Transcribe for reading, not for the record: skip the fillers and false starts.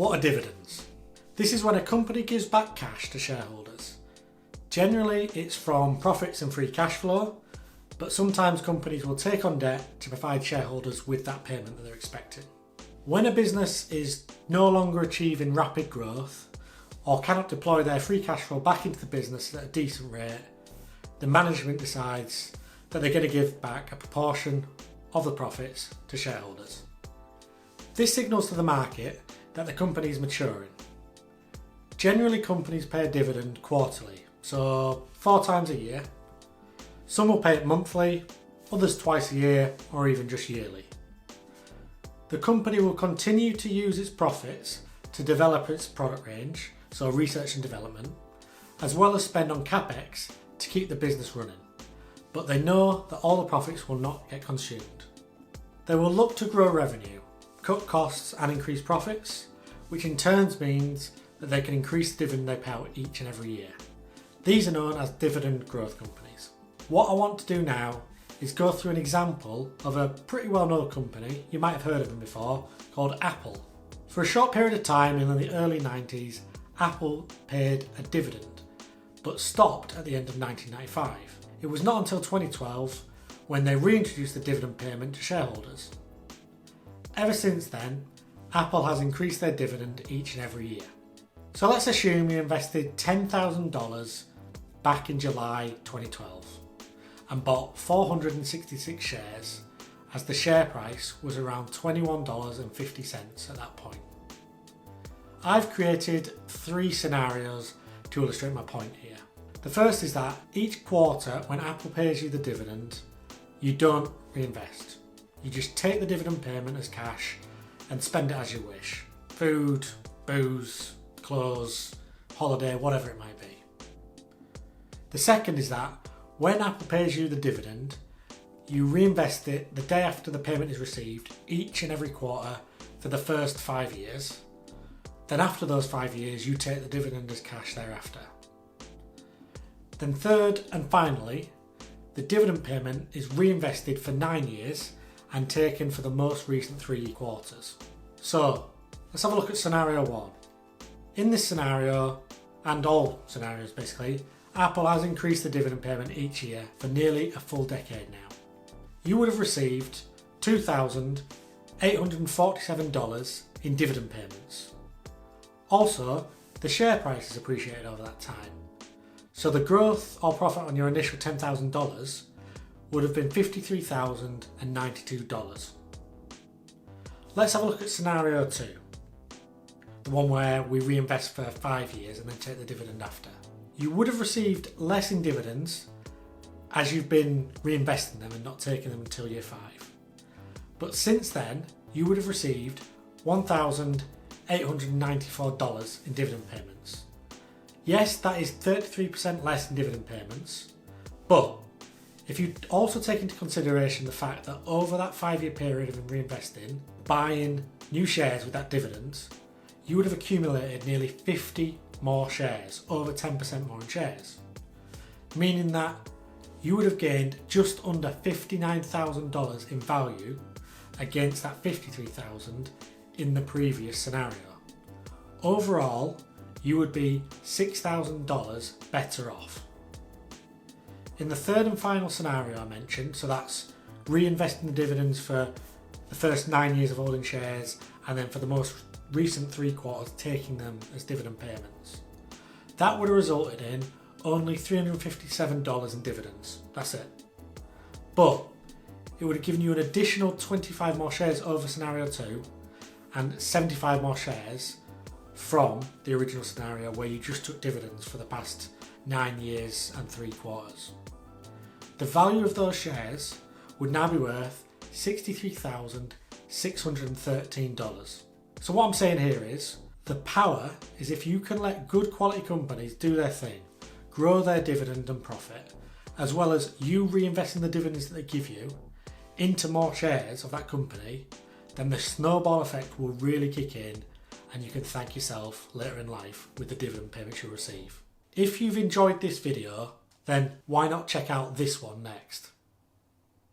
What are dividends? This is when a company gives back cash to shareholders. Generally, it's from profits and free cash flow, but sometimes companies will take on debt to provide shareholders with that payment that they're expecting. When a business is no longer achieving rapid growth or cannot deploy their free cash flow back into the business at a decent rate, the management decides that they're going to give back a proportion of the profits to shareholders. This signals to the market that the company is maturing. Generally, companies pay a dividend quarterly, so 4 times a year. Some will pay it monthly, others twice a year, or even just yearly. The company will continue to use its profits to develop its product range, so research and development, as well as spend on capex to keep the business running. But they know that all the profits will not get consumed. They will look to grow revenue, cut costs and increase profits, which in turn means that they can increase the dividend they pay out each and every year. These are known as dividend growth companies. What I want to do now is go through an example of a pretty well-known company, you might have heard of them before, called Apple. For a short period of time in the early 90s, Apple paid a dividend, but stopped at the end of 1995. It was not until 2012 when they reintroduced the dividend payment to shareholders. Ever since then, Apple has increased their dividend each and every year. So let's assume you invested $10,000 back in July 2012 and bought 466 shares as the share price was around $21.50 at that point. I've created 3 scenarios to illustrate my point here. The first is that each quarter when Apple pays you the dividend, you don't reinvest. You just take the dividend payment as cash and spend it as you wish. Food, booze, clothes, holiday, whatever it might be. The second is that when Apple pays you the dividend, you reinvest it the day after the payment is received each and every quarter for the first 5 years. Then after those 5 years, you take the dividend as cash thereafter. Then third and finally, the dividend payment is reinvested for 9 years and taken for the most recent 3 quarters. So let's have a look at scenario 1. In this scenario, and all scenarios basically, Apple has increased the dividend payment each year for nearly a full decade now. You would have received $2,847 in dividend payments. Also, the share price has appreciated over that time. So the growth or profit on your initial $10,000 would have been $53,092. Let's have a look at scenario 2. The one where we reinvest for 5 years and then take the dividend after. You would have received less in dividends as you've been reinvesting them and not taking them until year 5. But since then, you would have received $1,894 in dividend payments. Yes, that is 33% less in dividend payments, but if you also take into consideration the fact that over that 5-year period of reinvesting, buying new shares with that dividend, you would have accumulated nearly 50 more shares, over 10% more in shares, meaning that you would have gained just under $59,000 in value against that $53,000 in the previous scenario. Overall, you would be $6,000 better off. In the third and final scenario I mentioned, so that's reinvesting the dividends for the first 9 years of holding shares and then for the most recent 3 quarters taking them as dividend payments. That would have resulted in only $357 in dividends. That's it. But it would have given you an additional 25 more shares over scenario 2 and 75 more shares from the original scenario where you just took dividends for the past 9 years and 3 quarters. The value of those shares would now be worth $63,613. So what I'm saying here is, the power is if you can let good quality companies do their thing, grow their dividend and profit, as well as you reinvesting the dividends that they give you into more shares of that company, then the snowball effect will really kick in and you can thank yourself later in life with the dividend payments you'll receive. If you've enjoyed this video, then why not check out this one next?